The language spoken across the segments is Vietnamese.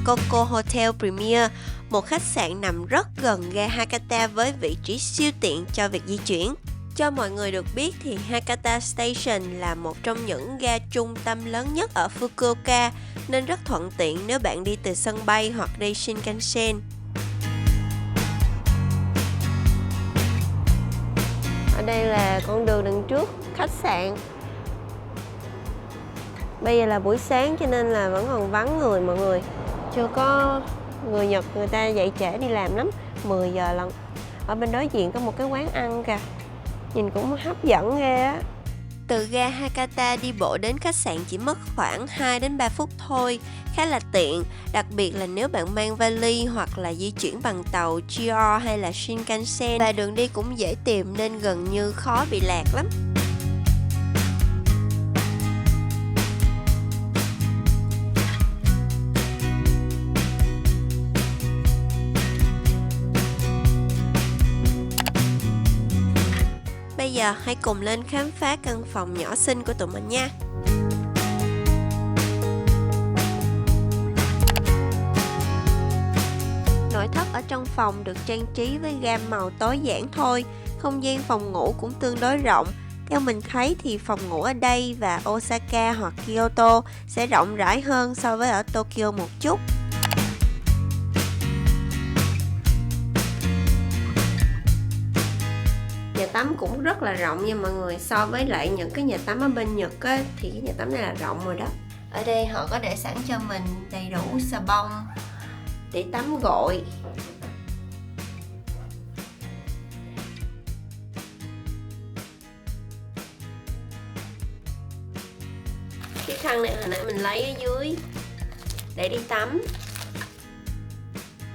Coco Hotel Premier, một khách sạn nằm rất gần ga Hakata với vị trí siêu tiện cho việc di chuyển. Cho mọi người được biết thì Hakata Station là một trong những ga trung tâm lớn nhất ở Fukuoka nên rất thuận tiện nếu bạn đi từ sân bay hoặc đi Shinkansen. Ở đây là con đường đằng trước khách sạn. Bây giờ là buổi sáng cho nên là vẫn còn vắng người mọi người. Chưa có người Nhật, người ta dậy trễ đi làm lắm, 10 giờ lận. Ở bên đối diện có một cái quán ăn kìa, nhìn cũng hấp dẫn ghê á. Từ ga Hakata đi bộ đến khách sạn chỉ mất khoảng 2 đến 3 phút thôi, khá là tiện, đặc biệt là nếu bạn mang vali hoặc là di chuyển bằng tàu JR hay là Shinkansen, và đường đi cũng dễ tìm nên gần như khó bị lạc lắm. Bây giờ hãy cùng lên khám phá căn phòng nhỏ xinh của tụi mình nha. Nội thất ở trong phòng được trang trí với gam màu tối giản thôi, không gian phòng ngủ cũng tương đối rộng. Theo mình thấy thì phòng ngủ ở đây và Osaka hoặc Kyoto sẽ rộng rãi hơn so với ở Tokyo một chút. Nhà tắm cũng rất là rộng nha mọi người. So với lại những cái nhà tắm ở bên Nhật á, thì cái nhà tắm này là rộng rồi đó. Ở đây họ có để sẵn cho mình đầy đủ xà bông để tắm gội. Cái khăn này hồi nãy mình lấy ở dưới để đi tắm.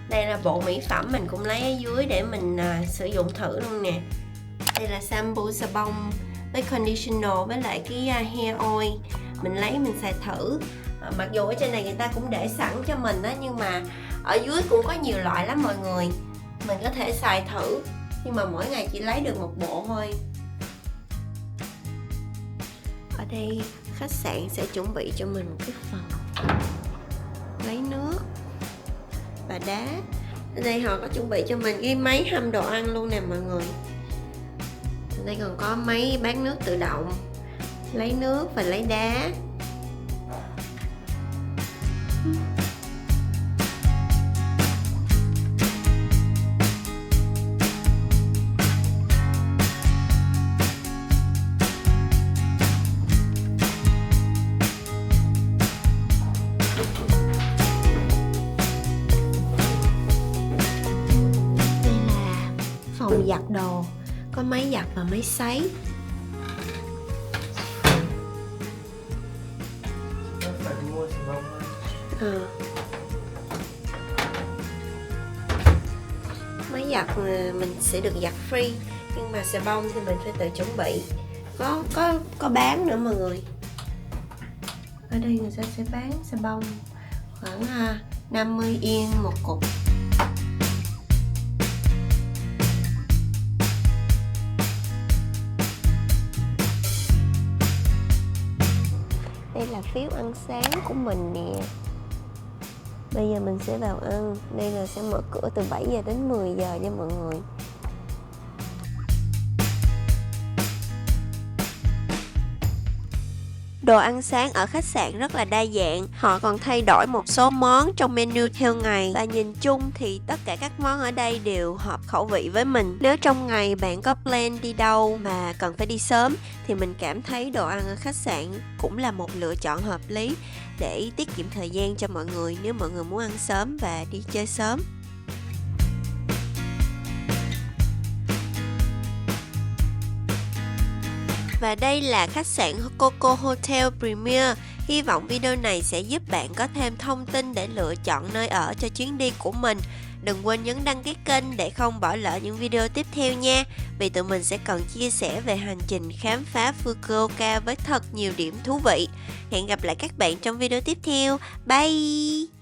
Đây là bộ mỹ phẩm mình cũng lấy ở dưới để mình sử dụng thử luôn nè. Đây là shampoo, xà bông với conditioner với lại cái hair oil. Mình lấy mình xài thử. Mặc dù ở trên này người ta cũng để sẵn cho mình đó, nhưng mà ở dưới cũng có nhiều loại lắm mọi người. Mình có thể xài thử, nhưng mà mỗi ngày chỉ lấy được một bộ thôi. Ở đây khách sạn sẽ chuẩn bị cho mình một cái phòng lấy nước và đá. Ở đây họ có chuẩn bị cho mình cái máy hâm đồ ăn luôn nè mọi người. Ở đây còn có máy bán nước tự động, lấy nước và lấy đá. Đây là phòng giặt đồ, có máy giặt và máy sấy. Máy giặt mình sẽ được giặt free, nhưng mà xà bông thì mình phải tự chuẩn bị. Có bán nữa mọi người. Ở đây người ta sẽ bán xà bông khoảng 50 yên một cục. Đây là phiếu ăn sáng của mình nè. Bây giờ mình sẽ vào ăn. Đây là sẽ mở cửa từ 7 giờ đến 10 giờ nha mọi người. Đồ ăn sáng ở khách sạn rất là đa dạng. Họ còn thay đổi một số món trong menu theo ngày. Và nhìn chung thì tất cả các món ở đây đều hợp khẩu vị với mình. Nếu trong ngày bạn có plan đi đâu mà cần phải đi sớm thì mình cảm thấy đồ ăn ở khách sạn cũng là một lựa chọn hợp lý để tiết kiệm thời gian cho mọi người nếu mọi người muốn ăn sớm và đi chơi sớm. Và đây là khách sạn Coco Hotel Premier. Hy vọng video này sẽ giúp bạn có thêm thông tin để lựa chọn nơi ở cho chuyến đi của mình. Đừng quên nhấn đăng ký kênh để không bỏ lỡ những video tiếp theo nha. Vì tụi mình sẽ còn chia sẻ về hành trình khám phá Fukuoka với thật nhiều điểm thú vị. Hẹn gặp lại các bạn trong video tiếp theo. Bye!